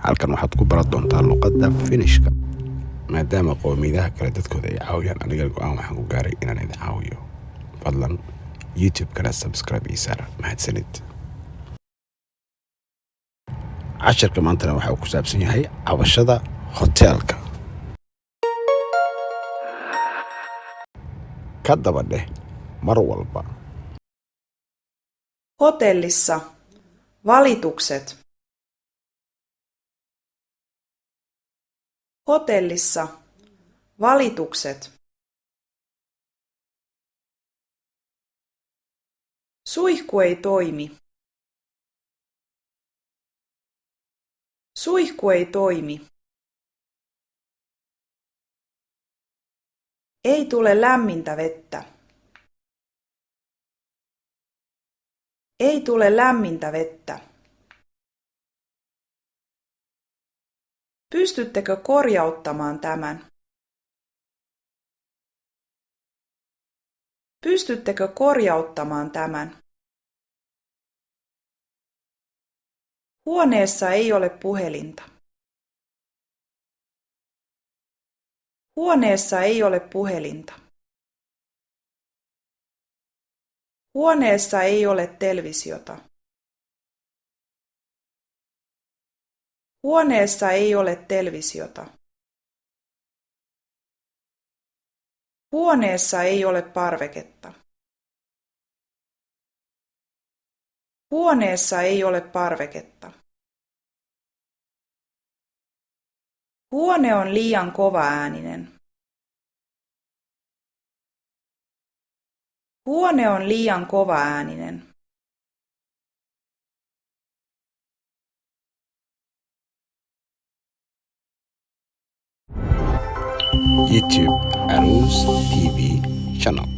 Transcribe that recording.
halkan waxaad ku baran doontaa luqadda Finishka. maadaama qowmiyadaha kale dadkooda ay caawiyaan, aniga go'aan waxaan ku gaaray inaan idin caawiyo. fadlan YouTube-kana subscribe ii saar. mahadsanid. casharka maantana waxa uu ku saabsan yahay cabashada hoteelka. ka daba dheh mar walba. Hotellissa. Valitukset. Hotellissa. Valitukset. Suihku ei toimi. Suihku ei toimi. Ei tule lämmintä vettä. Ei tule lämmintä vettä. Pystyttekö korjauttamaan tämän? Pystyttekö korjauttamaan tämän? Huoneessa ei ole puhelinta. Huoneessa ei ole puhelinta. Huoneessa ei ole televisiota. Huoneessa ei ole televisiota. Huoneessa ei ole parveketta. Huoneessa ei ole parveketta. Huone on liian kovaääninen. Huone on liian kovaääninen. YouTube Aruz TV channel.